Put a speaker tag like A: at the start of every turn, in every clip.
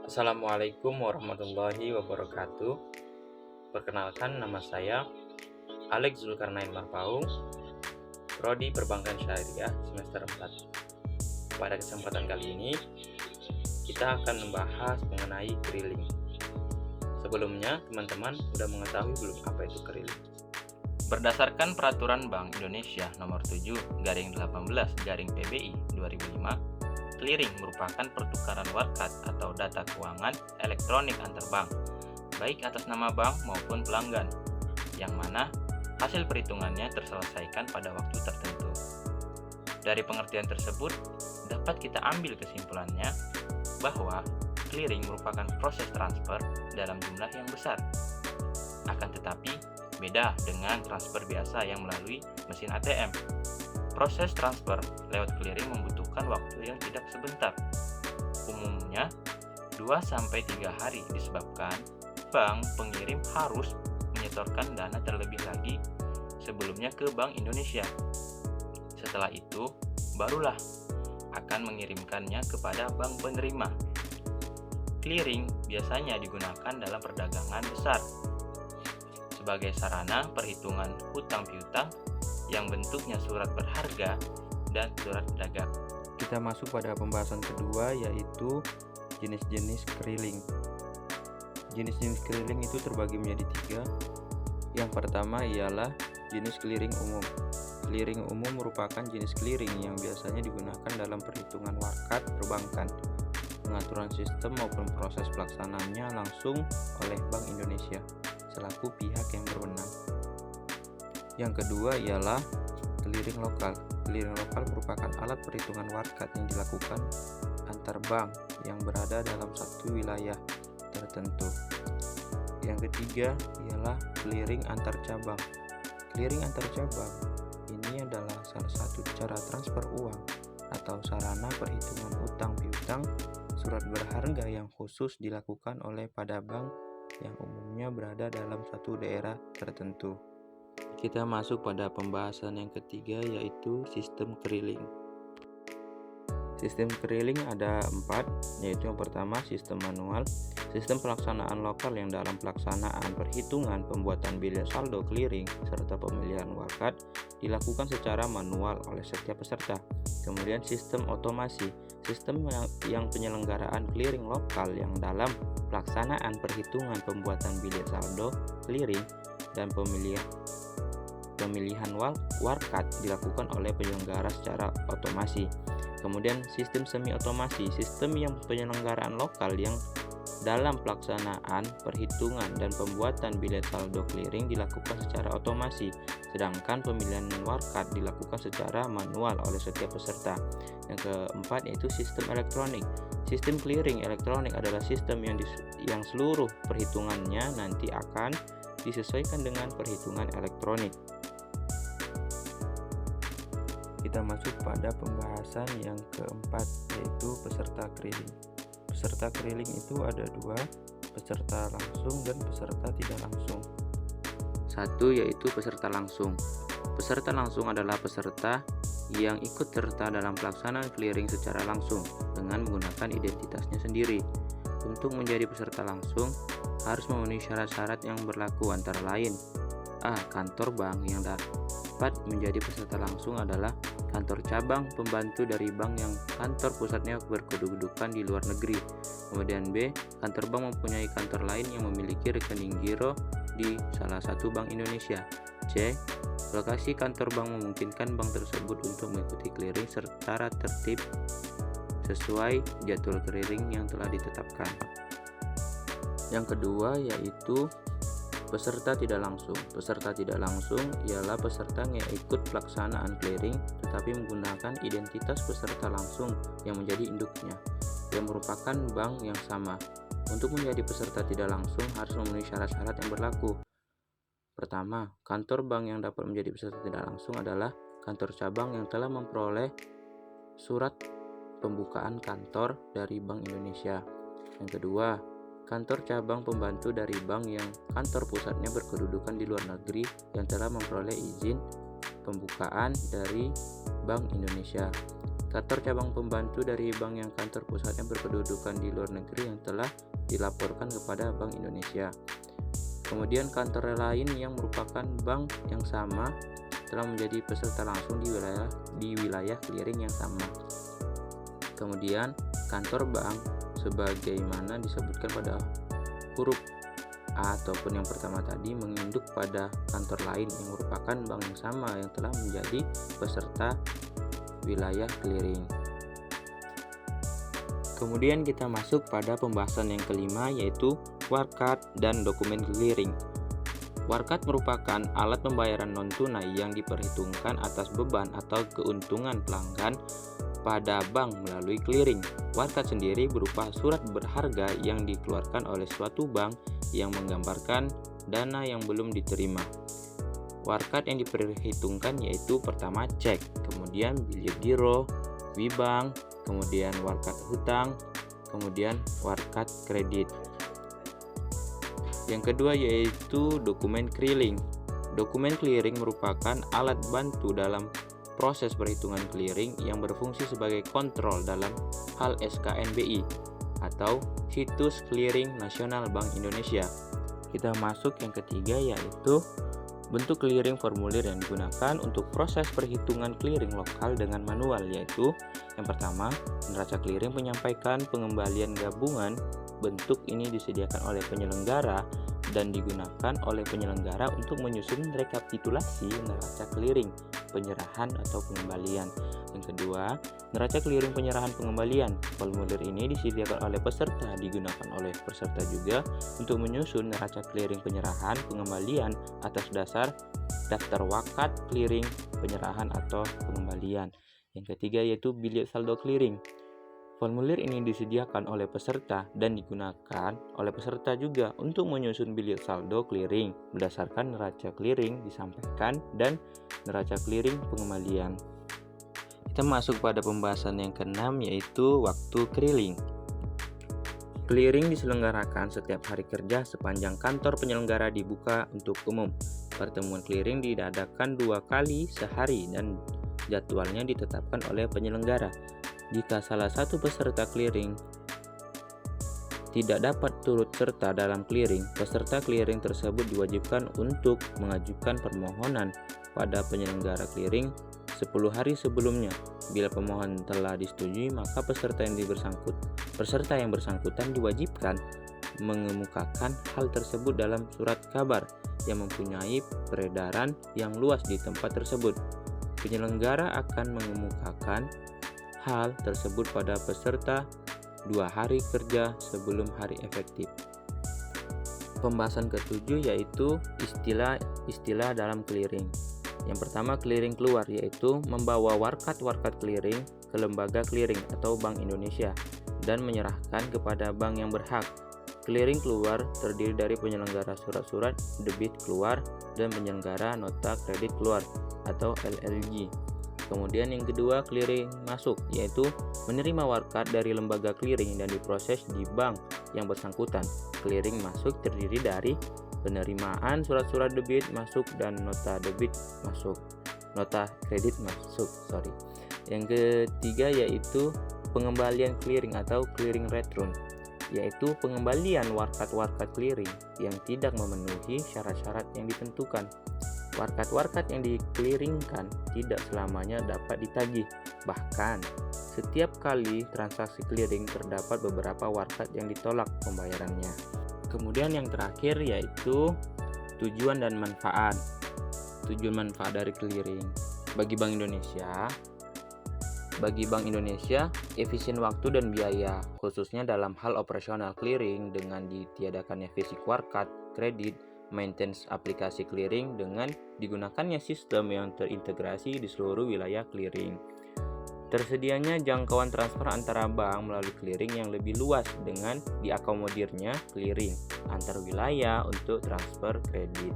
A: Assalamualaikum warahmatullahi wabarakatuh. Perkenalkan, nama saya Alex Zulkarnain Marpaung, Prodi Perbankan Syariah semester 4. Pada kesempatan kali ini, kita akan membahas mengenai keriling. Sebelumnya, teman-teman sudah mengetahui belum apa itu keriling? Berdasarkan Peraturan Bank Indonesia Nomor 7/18/PBI 2005, clearing merupakan pertukaran warkat atau data keuangan elektronik antar bank, baik atas nama bank maupun pelanggan, yang mana hasil perhitungannya terselesaikan pada waktu tertentu. Dari pengertian tersebut, dapat kita ambil kesimpulannya bahwa clearing merupakan proses transfer dalam jumlah yang besar. Akan tetapi, beda dengan transfer biasa yang melalui mesin ATM. Proses transfer lewat clearing membutuhkan waktu yang tidak sebentar. Umumnya 2-3 hari disebabkan bank pengirim harus menyetorkan dana terlebih lagi sebelumnya ke Bank Indonesia. Setelah itu, barulah akan mengirimkannya kepada bank penerima. Clearing biasanya digunakan dalam perdagangan besar sebagai sarana perhitungan hutang piutang yang bentuknya surat berharga dan surat dagang.
B: Kita masuk pada pembahasan kedua, yaitu jenis-jenis keriling. Jenis-jenis keriling itu terbagi menjadi 3. Yang pertama ialah jenis clearing umum. Clearing umum merupakan jenis clearing yang biasanya digunakan dalam perhitungan warkat perbankan. Pengaturan sistem maupun proses pelaksanaannya langsung oleh Bank Indonesia selaku pihak yang berwenang. Yang kedua ialah clearing lokal. Clearing lokal merupakan alat perhitungan warkat yang dilakukan antar bank yang berada dalam satu wilayah tertentu. Yang ketiga ialah clearing antar cabang. Clearing antar cabang ini adalah salah satu cara transfer uang atau sarana perhitungan utang piutang surat berharga yang khusus dilakukan oleh pada bank yang umumnya berada dalam satu daerah tertentu. Kita masuk pada pembahasan yang ketiga, yaitu sistem keriling. Sistem keriling ada 4, yaitu yang pertama sistem manual. Sistem pelaksanaan lokal yang dalam pelaksanaan perhitungan pembuatan bilet saldo clearing serta pemilihan warkat dilakukan secara manual oleh setiap peserta. Kemudian sistem otomasi, sistem yang penyelenggaraan clearing lokal yang dalam pelaksanaan perhitungan pembuatan bilet saldo clearing dan pemilihan warkat dilakukan oleh penyelenggara secara otomasi. Kemudian sistem semi otomasi, sistem yang penyelenggaraan lokal yang dalam pelaksanaan perhitungan dan pembuatan bilet saldo clearing dilakukan secara otomasi, sedangkan pemilihan warkat dilakukan secara manual oleh setiap peserta. Yang keempat yaitu sistem elektronik. Sistem clearing elektronik adalah sistem yang seluruh perhitungannya nanti akan disesuaikan dengan perhitungan elektronik. Kita masuk pada pembahasan yang keempat, yaitu peserta keriling. Peserta keriling itu ada 2, peserta langsung dan peserta tidak langsung. 1 yaitu peserta langsung. Peserta langsung adalah peserta yang ikut serta dalam pelaksanaan clearing secara langsung dengan menggunakan identitasnya sendiri. Untuk menjadi peserta langsung harus memenuhi syarat-syarat yang berlaku, antara lain: A. Kantor bank yang dapat menjadi peserta langsung adalah kantor cabang pembantu dari bank yang kantor pusatnya berkedudukan di luar negeri. Kemudian B. Kantor bank mempunyai kantor lain yang memiliki rekening giro di salah satu bank Indonesia. C. Lokasi kantor bank memungkinkan bank tersebut untuk mengikuti clearing secara tertib sesuai jadwal clearing yang telah ditetapkan. Yang kedua yaitu peserta tidak langsung. Peserta tidak langsung ialah peserta yang ikut pelaksanaan clearing tetapi menggunakan identitas peserta langsung yang menjadi induknya, yang merupakan bank yang sama. Untuk menjadi peserta tidak langsung harus memenuhi syarat-syarat yang berlaku. Pertama, kantor bank yang dapat menjadi peserta tidak langsung adalah kantor cabang yang telah memperoleh surat pembukaan kantor dari Bank Indonesia. Yang kedua, kantor cabang pembantu dari bank yang kantor pusatnya berkedudukan di luar negeri yang telah memperoleh izin pembukaan dari Bank Indonesia. Kantor cabang pembantu dari bank yang kantor pusatnya berkedudukan di luar negeri yang telah dilaporkan kepada Bank Indonesia. Kemudian kantor lain yang merupakan bank yang sama telah menjadi peserta langsung di wilayah clearing yang sama. Kemudian kantor bank sebagaimana disebutkan pada huruf A ataupun yang pertama tadi menginduk pada kantor lain yang merupakan bank yang sama yang telah menjadi peserta wilayah clearing. Kemudian kita masuk pada pembahasan yang kelima, yaitu warkat dan dokumen clearing. Warkat merupakan alat pembayaran non-tunai yang diperhitungkan atas beban atau keuntungan pelanggan pada bank melalui clearing. Warkat sendiri berupa surat berharga yang dikeluarkan oleh suatu bank yang menggambarkan dana yang belum diterima. Warkat yang diperhitungkan yaitu pertama cek, kemudian bilir giro, WIBank, kemudian warkat hutang, kemudian warkat kredit. Yang kedua yaitu dokumen clearing. Dokumen clearing merupakan alat bantu dalam proses perhitungan clearing yang berfungsi sebagai kontrol dalam hal SKNBI atau Situs Clearing Nasional Bank Indonesia. Kita masuk yang ketiga yaitu bentuk clearing formulir yang digunakan untuk proses perhitungan clearing lokal dengan manual, yaitu yang pertama, neraca clearing menyampaikan pengembalian gabungan. Bentuk ini disediakan oleh penyelenggara dan digunakan oleh penyelenggara untuk menyusun rekapitulasi neraca clearing penyerahan atau pengembalian. Yang kedua, neraca clearing penyerahan pengembalian. Formulir ini disediakan oleh peserta, digunakan oleh peserta juga untuk menyusun neraca clearing penyerahan pengembalian atas dasar daftar wakat clearing penyerahan atau pengembalian. Yang ketiga yaitu bilik saldo clearing. Formulir ini disediakan oleh peserta dan digunakan oleh peserta juga untuk menyusun bilik saldo clearing berdasarkan neraca clearing disampaikan dan neraca clearing pengembalian. Kita masuk pada pembahasan yang keenam yaitu waktu clearing. Clearing diselenggarakan setiap hari kerja sepanjang kantor penyelenggara dibuka untuk umum. Pertemuan clearing diadakan 2 kali sehari dan jadwalnya ditetapkan oleh penyelenggara. Jika salah satu peserta clearing tidak dapat turut serta dalam clearing, peserta clearing tersebut diwajibkan untuk mengajukan permohonan pada penyelenggara clearing 10 hari sebelumnya. Bila pemohon telah disetujui, maka peserta yang bersangkutan diwajibkan mengemukakan hal tersebut dalam surat kabar yang mempunyai peredaran yang luas di tempat tersebut. Penyelenggara akan mengemukakan hal tersebut pada peserta 2 hari kerja sebelum hari efektif. Pembahasan ketujuh yaitu istilah dalam clearing. Yang pertama, clearing keluar, yaitu membawa warkat-warkat clearing ke lembaga clearing atau Bank Indonesia dan menyerahkan kepada bank yang berhak. Clearing keluar terdiri dari penyelenggara surat-surat debit keluar dan penyelenggara nota kredit keluar atau LLG. Kemudian yang kedua, clearing masuk, yaitu menerima warkat dari lembaga clearing dan diproses di bank yang bersangkutan. Clearing masuk terdiri dari penerimaan surat-surat debit masuk dan nota kredit masuk. Yang ketiga yaitu pengembalian clearing atau clearing return, yaitu pengembalian warkat-warkat clearing yang tidak memenuhi syarat-syarat yang ditentukan. Warkat-warkat yang dikliringkan tidak selamanya dapat ditagih. Bahkan, setiap kali transaksi clearing terdapat beberapa warkat yang ditolak pembayarannya. Kemudian yang terakhir yaitu tujuan dan manfaat. Tujuan manfaat dari clearing. Bagi Bank Indonesia, efisien waktu dan biaya, khususnya dalam hal operasional clearing dengan ditiadakannya fisik warkat, kredit, maintenance aplikasi clearing dengan digunakannya sistem yang terintegrasi di seluruh wilayah clearing. Tersedianya jangkauan transfer antara bank melalui clearing yang lebih luas dengan diakomodirnya clearing antar wilayah untuk transfer kredit.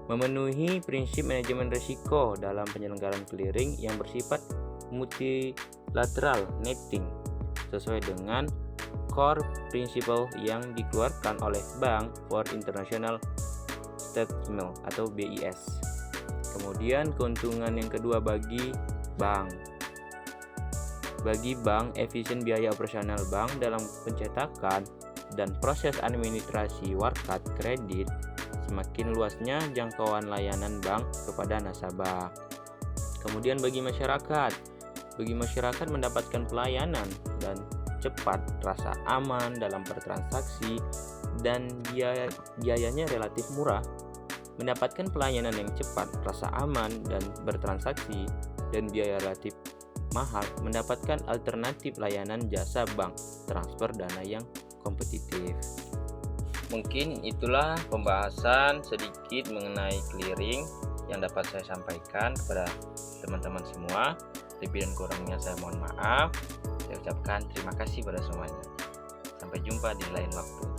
B: Memenuhi prinsip manajemen risiko dalam penyelenggaraan clearing yang bersifat multilateral netting sesuai dengan core principle yang dikeluarkan oleh Bank for International Settlement atau BIS. Kemudian keuntungan yang kedua bagi bank. Bagi bank, efisien biaya operasional bank dalam pencetakan dan proses administrasi warkat kredit, semakin luasnya jangkauan layanan bank kepada nasabah. Kemudian bagi masyarakat mendapatkan pelayanan dan cepat, rasa aman dalam bertransaksi, dan biayanya relatif murah. Mendapatkan pelayanan yang cepat, rasa aman, dan bertransaksi, dan biaya relatif mahal, mendapatkan alternatif layanan jasa bank, transfer dana yang kompetitif. Mungkin itulah pembahasan sedikit mengenai clearing yang dapat saya sampaikan kepada teman-teman semua. Lebih dan kurangnya saya mohon maaf. Saya ucapkan terima kasih pada semuanya. Sampai jumpa di lain waktu.